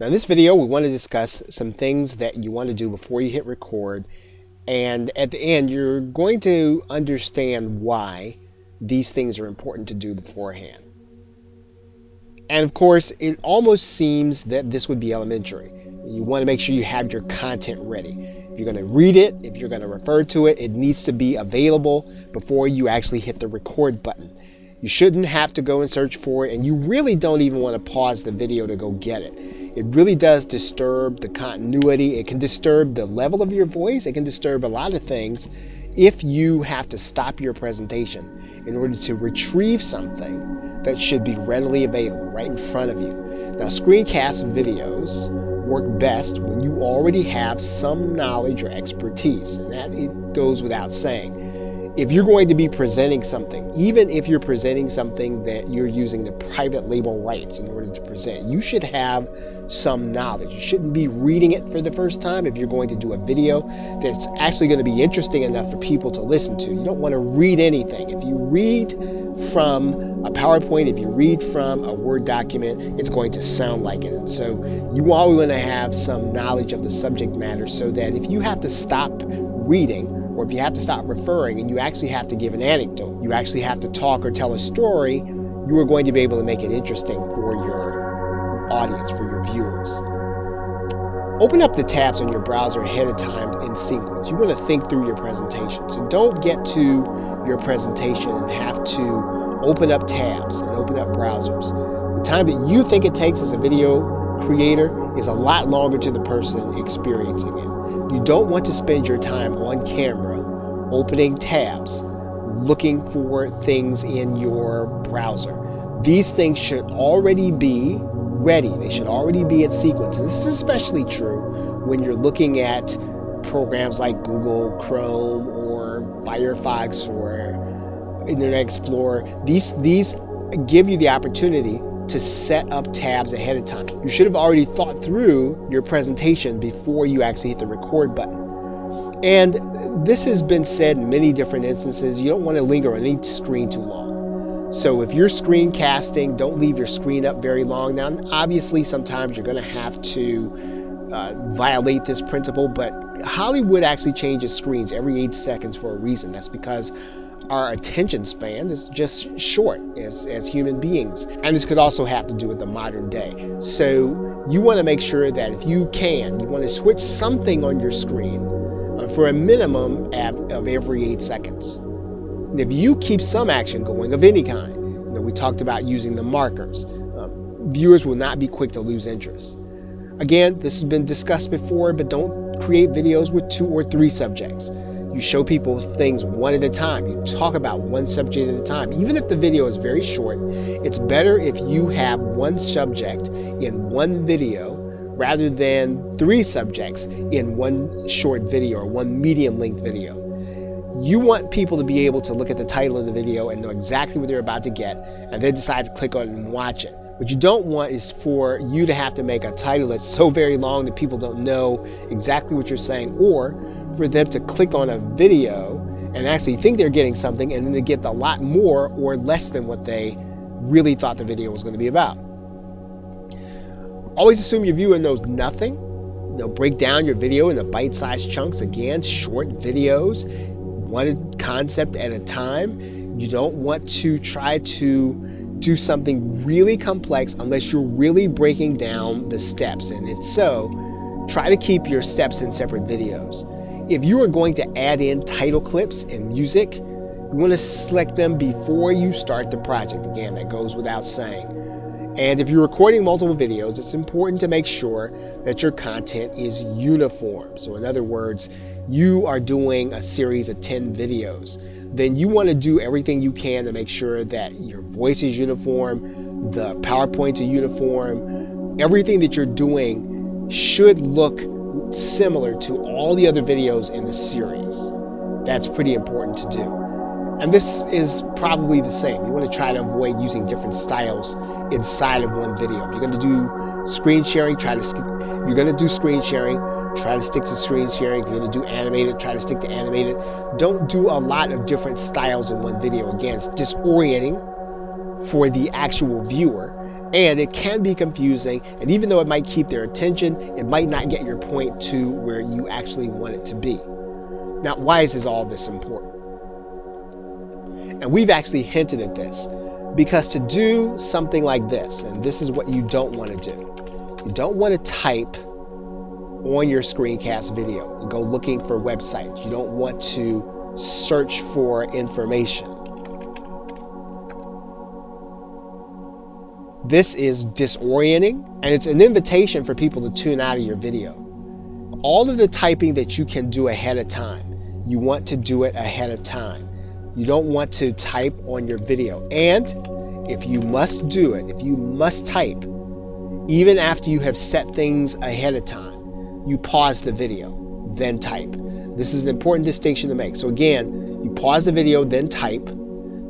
Now in this video, we want to discuss some things that you want to do before you hit record. And at the end, you're going to understand why these things are important to do beforehand. And of course, it almost seems that this would be elementary. You want to make sure you have your content ready. If you're going to read it, if you're going to refer to it, it needs to be available before you actually hit the record button. You shouldn't have to go and search for it, and you really don't even want to pause the video to go get it. It really does disturb the continuity. It can disturb the level of your voice. It can disturb a lot of things if you have to stop your presentation in order to retrieve something that should be readily available right in front of you. Now, screencast videos work best when you already have some knowledge or expertise, and that it goes without saying. If you're going to be presenting something, even if you're presenting something that you're using the private label rights in order to present, you should have some knowledge. You shouldn't be reading it for the first time if you're going to do a video that's actually going to be interesting enough for people to listen to. You don't want to read anything. If you read from a PowerPoint, if you read from a Word document, it's going to sound like it. And so you always want to have some knowledge of the subject matter so that if you have to stop reading, or if you have to stop referring and you actually have to give an anecdote, you actually have to talk or tell a story, you are going to be able to make it interesting for your audience, for your viewers. Open up the tabs on your browser ahead of time in sequence. You want to think through your presentation. So don't get to your presentation and have to open up tabs and open up browsers. The time that you think it takes as a video creator is a lot longer to the person experiencing it. You don't want to spend your time on camera opening tabs, looking for things in your browser. These things should already be ready. They should already be in sequence. And this is especially true when you're looking at programs like Google Chrome or Firefox or Internet Explorer. These give you the opportunity to set up tabs ahead of time. You should have already thought through your presentation before you actually hit the record button. And this has been said in many different instances. You don't want to linger on any screen too long. So if you're screencasting, don't leave your screen up very long. Now, obviously, sometimes you're going to have to violate this principle, but Hollywood actually changes screens every 8 seconds for a reason. That's because our attention span is just short as human beings. And this could also have to do with the modern day. So you want to make sure that if you can, you want to switch something on your screen for a minimum of every 8 seconds. And if you keep some action going of any kind, we talked about using the markers, viewers will not be quick to lose interest. Again, this has been discussed before, but don't create videos with 2 or 3 subjects. You show people things one at a time. You talk about one subject at a time. Even if the video is very short, it's better if you have one subject in one video rather than 3 subjects in one short video or one medium-length video. You want people to be able to look at the title of the video and know exactly what they're about to get and then decide to click on it and watch it. What you don't want is for you to have to make a title that's so very long that people don't know exactly what you're saying, or for them to click on a video and actually think they're getting something and then they get a lot more or less than what they really thought the video was going to be about. Always assume your viewer knows nothing. Break down your video into bite-sized chunks. Again, short videos, one concept at a time. You don't want to try to do something really complex unless you're really breaking down the steps. And if so, try to keep your steps in separate videos. If you are going to add in title clips and music, you want to select them before you start the project. Again, that goes without saying. And if you're recording multiple videos, it's important to make sure that your content is uniform. So in other words, you are doing a series of 10 videos. Then you want to do everything you can to make sure that your voice is uniform, the PowerPoints are uniform. Everything that you're doing should look similar to all the other videos in the series. That's pretty important to do. And this is probably the same. You want to try to avoid using different styles inside of one video. If you're going to do screen sharing, try to stick to screen sharing. If you're going to do animated, try to stick to animated. Don't do a lot of different styles in one video. Again, it's disorienting for the actual viewer. And it can be confusing, and even though it might keep their attention, it might not get your point to where you actually want it to be. Now, why is all this important? And we've actually hinted at this, because to do something like this, and this is what you don't want to do. You don't want to type on your screencast video and go looking for websites. You don't want to search for information. This is disorienting, and it's an invitation for people to tune out of your video. All of the typing that you can do ahead of time, you want to do it ahead of time. You don't want to type on your video. And if you must do it, if you must type, even after you have set things ahead of time, you pause the video, then type. This is an important distinction to make. So again, you pause the video, then type,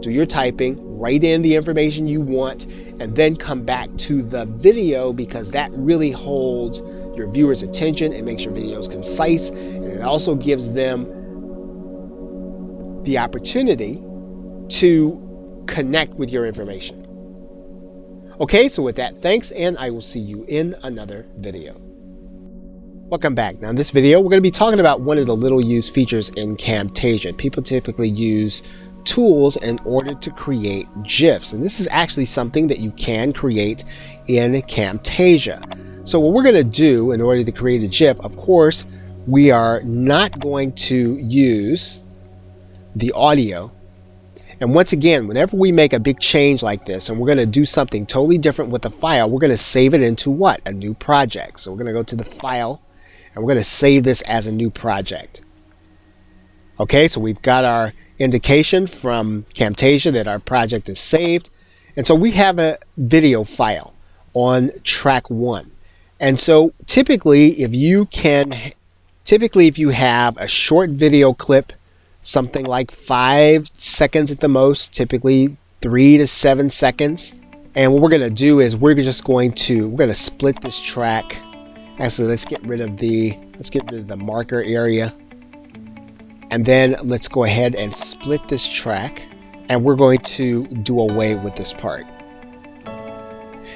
do your typing, write in the information you want, and then come back to the video, because that really holds your viewers' attention. It makes your videos concise, and it also gives them the opportunity to connect with your information. Okay, so with that, thanks, and I will see you in another video. Welcome back. Now in this video, we're going to be talking about one of the little used features in Camtasia. People typically use tools in order to create GIFs, and this is actually something that you can create in Camtasia. So what we're going to do in order to create a GIF, of course, we are not going to use the audio. And once again, whenever we make a big change like this and we're going to do something totally different with the file, we're going to save it into what? A new project. So we're going to go to the file and we're going to save this as a new project. Okay, so we've got our indication from Camtasia that our project is saved. And so we have a video file on track 1. And so typically if you have a short video clip, something like 5 seconds at the most, typically 3 to 7 seconds. And what we're going to do is we're going to split this track. Actually, let's get rid of the marker area. And then let's go ahead and split this track, and we're going to do away with this part.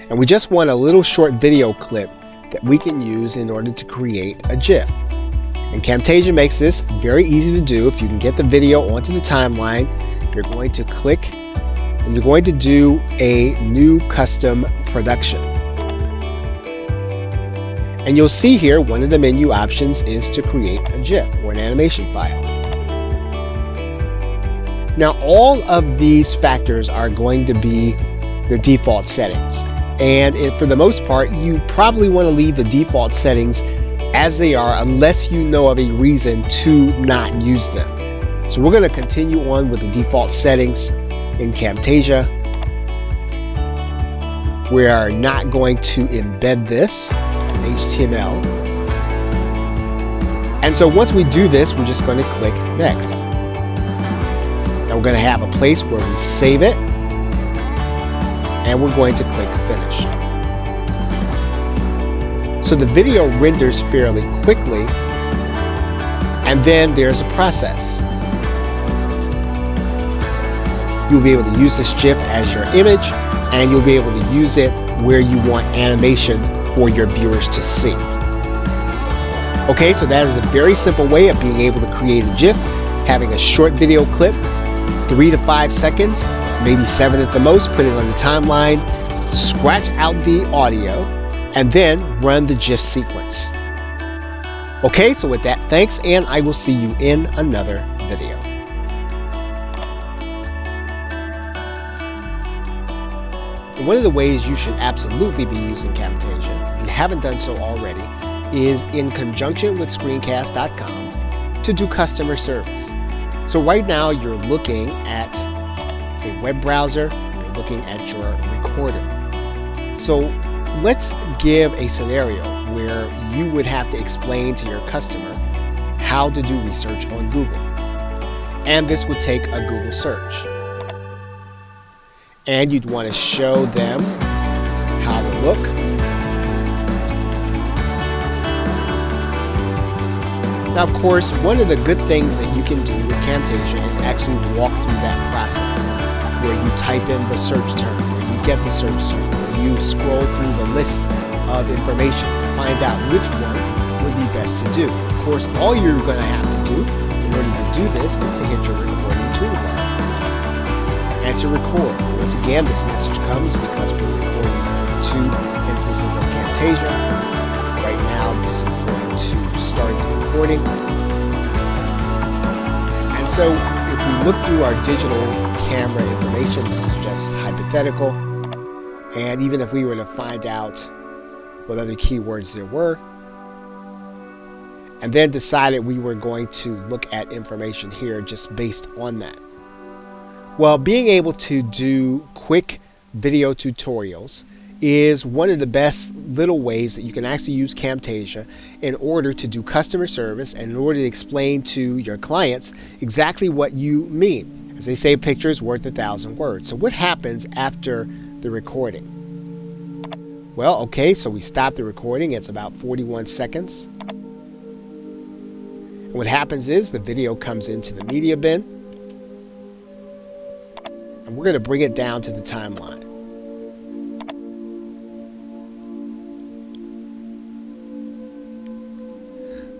And we just want a little short video clip that we can use in order to create a GIF. And Camtasia makes this very easy to do. If you can get the video onto the timeline, you're going to click and you're going to do a new custom production. And you'll see here one of the menu options is to create a GIF or an animation file. Now all of these factors are going to be the default settings. And for the most part, you probably want to leave the default settings as they are unless you know of a reason to not use them. So we're going to continue on with the default settings in Camtasia. We are not going to embed this in HTML. And so once we do this, we're just going to click Next. Now we're going to have a place where we save it, and we're going to click Finish. So the video renders fairly quickly, and then there's a process. You'll be able to use this GIF as your image, and you'll be able to use it where you want animation for your viewers to see. Okay, so that is a very simple way of being able to create a GIF, having a short video clip, 3 to 5 seconds, maybe 7 at the most, put it on the timeline, scratch out the audio, and then run the GIF sequence. Okay, so with that, thanks, and I will see you in another video. One of the ways you should absolutely be using Camtasia, if you haven't done so already, is in conjunction with screencast.com to do customer service. So right now you're looking at a web browser, you're looking at your recorder. So let's give a scenario where you would have to explain to your customer how to do research on Google. And this would take a Google search. And you'd want to show them how to look. Now, of course, one of the good things that you can do with Camtasia is actually walk through that process where you type in the search term, where you get the search term, where you scroll through the list of information to find out which one would be best to do. Of course, all you're going to have to do in order to do this is to hit your recording toolbar and to record. Once again, this message comes because we're recording 2 instances of Camtasia. Right now, this is going to start the recording. And so, if we look through our digital camera information, this is just hypothetical. And even if we were to find out what other keywords there were, and then decided we were going to look at information here just based on that. Well, being able to do quick video tutorials is one of the best little ways that you can actually use Camtasia in order to do customer service and in order to explain to your clients exactly what you mean. As they say, pictures worth 1,000 words. So what happens after the recording? Well, okay, so we stop the recording. It's about 41 seconds. And what happens is the video comes into the media bin. And we're going to bring it down to the timeline.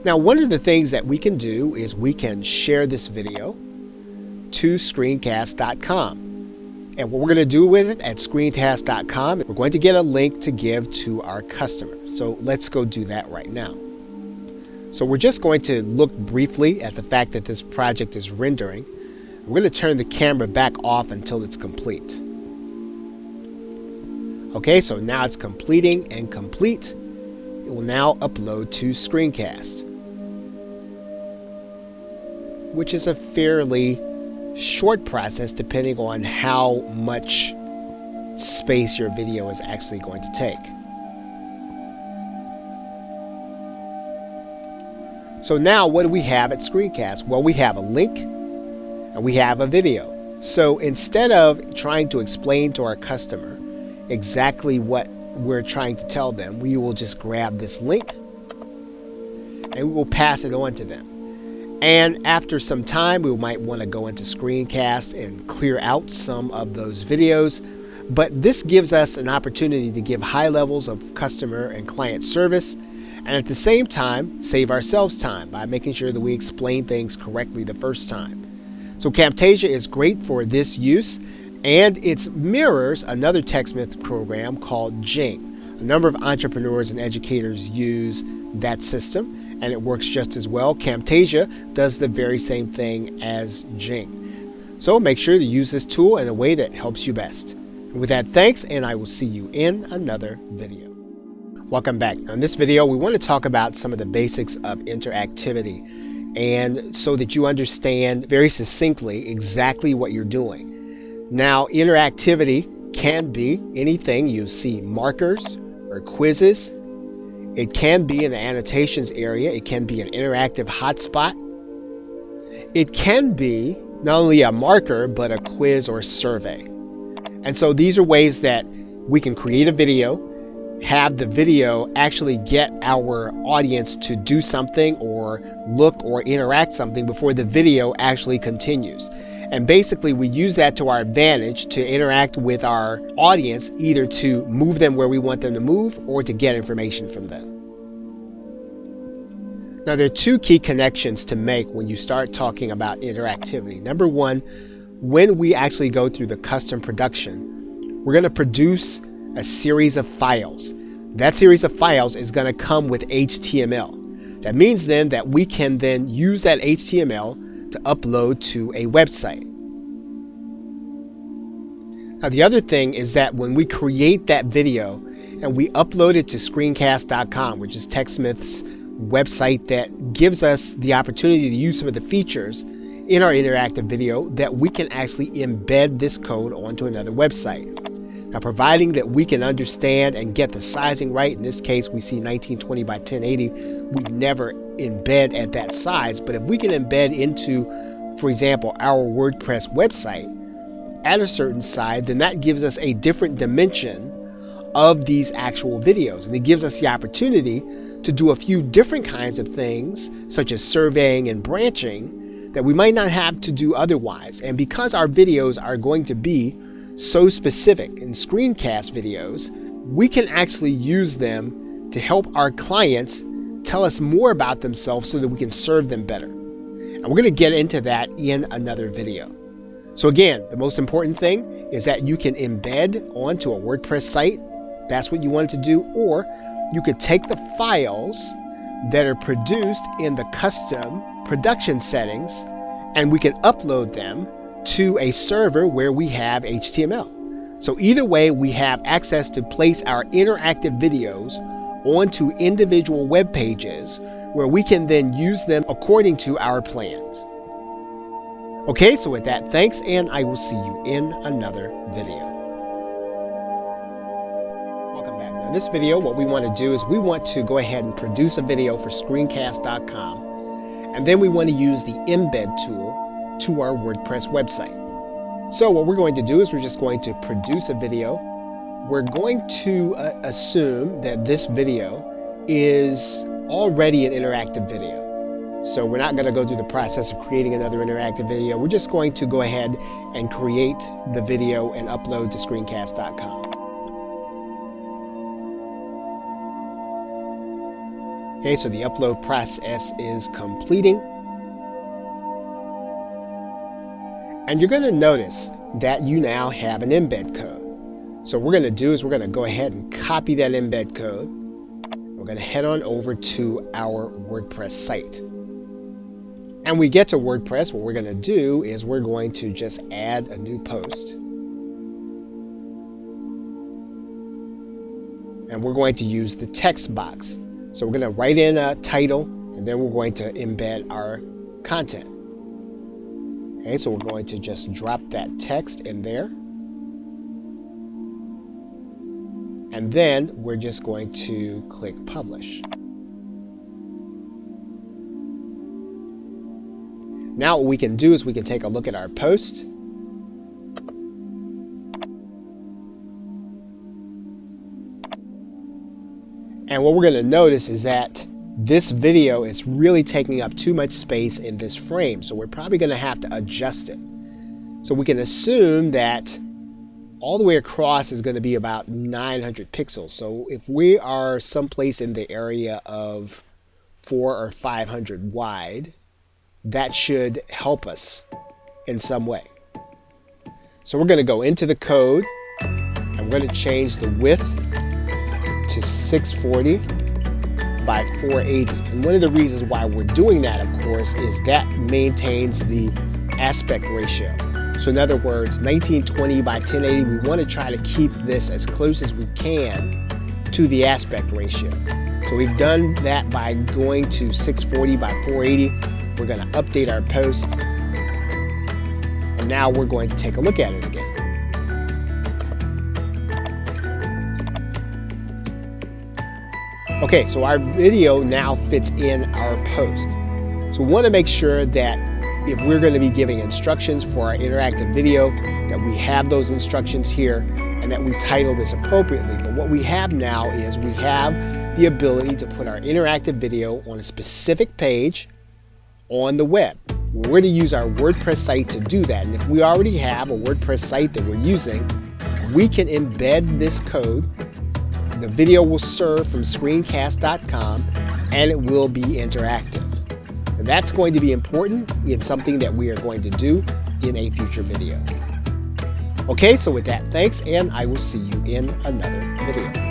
Now, one of the things that we can do is we can share this video to screencast.com. And what we're going to do with it at screencast.com, we're going to get a link to give to our customer. So let's go do that right now. So we're just going to look briefly at the fact that this project is rendering. We're going to turn the camera back off until it's complete. Okay, so now it's completing and complete. It will now upload to Screencast, which is a fairly short process depending on how much space your video is actually going to take. So now what do we have at Screencast? Well, we have a link and we have a video. So instead of trying to explain to our customer exactly what we're trying to tell them, we will just grab this link and we will pass it on to them. And after some time, we might want to go into Screencast and clear out some of those videos. But this gives us an opportunity to give high levels of customer and client service, and at the same time, save ourselves time by making sure that we explain things correctly the first time. So Camtasia is great for this use, and it mirrors another TechSmith program called Jing. A number of entrepreneurs and educators use that system, and it works just as well. Camtasia does the very same thing as Jing. So make sure to use this tool in a way that helps you best. And with that, thanks, and I will see you in another video. Welcome back. Now, in this video, we want to talk about some of the basics of interactivity, and so that you understand very succinctly exactly what you're doing. Now, interactivity can be anything. You see markers or quizzes. It can be in the annotations area. It can be an interactive hotspot. It can be not only a marker, but a quiz or survey. And so these are ways that we can create a video, have the video actually get our audience to do something or look or interact something before the video actually continues. And basically we use that to our advantage to interact with our audience, either to move them where we want them to move or to get information from them. Now, there are 2 key connections to make when you start talking about interactivity. Number one, when we actually go through the custom production, we're going to produce a series of files. That series of files is going to come with HTML. That means then that we can then use that HTML to upload to a website. Now, the other thing is that when we create that video and we upload it to screencast.com, which is TechSmith's website that gives us the opportunity to use some of the features in our interactive video, that we can actually embed this code onto another website. Now, providing that we can understand and get the sizing right, in this case we see 1920 by 1080, we never embed at that size, but if we can embed into, for example, our WordPress website at a certain size, then that gives us a different dimension of these actual videos, and it gives us the opportunity to do a few different kinds of things, such as surveying and branching, that we might not have to do otherwise. And because our videos are going to be so specific in screencast videos, we can actually use them to help our clients tell us more about themselves so that we can serve them better. And we're going to get into that in another video. So again, the most important thing is that you can embed onto a WordPress site. That's what you wanted to do. Or you could take the files that are produced in the custom production settings and we can upload them to a server where we have HTML. So either way, we have access to place our interactive videos onto individual web pages where we can then use them according to our plans. Okay, so with that, thanks, and I will see you in another video. Welcome back. Now, in this video, what we want to do is we want to go ahead and produce a video for screencast.com, and then we want to use the embed tool to our WordPress website. So what we're going to do is we're just going to produce a video. We're going to assume that this video is already an interactive video. So we're not going to go through the process of creating another interactive video. We're just going to go ahead and create the video and upload to screencast.com. Okay, so the upload process is completing. And you're going to notice that you now have an embed code. So what we're going to do is we're going to go ahead and copy that embed code. We're going to head on over to our WordPress site. And we get to WordPress, what we're going to do is we're going to just add a new post. And we're going to use the text box. So we're going to write in a title, and then we're going to embed our content. Okay, so we're going to just drop that text in there. And then we're just going to click publish. Now what we can do is we can take a look at our post. And what we're going to notice is that this video is really taking up too much space in this frame. So we're probably going to have to adjust it. So we can assume that all the way across is going to be about 900 pixels. So if we are someplace in the area of 400 or 500 wide, that should help us in some way. So we're going to go into the code. I'm going to change the width to 640 by 480. And one of the reasons why we're doing that, of course, is that maintains the aspect ratio. So in other words, 1920 by 1080, we want to try to keep this as close as we can to the aspect ratio. So we've done that by going to 640 by 480. We're going to update our post. And now we're going to take a look at it again. Okay, so our video now fits in our post. So we want to make sure that if we're going to be giving instructions for our interactive video, that we have those instructions here and that we title this appropriately. But what we have now is we have the ability to put our interactive video on a specific page on the web. We're going to use our WordPress site to do that. And if we already have a WordPress site that we're using, we can embed this code. The video will serve from screencast.com and it will be interactive. And that's going to be important in something that we are going to do in a future video. Okay, so with that, thanks, and I will see you in another video.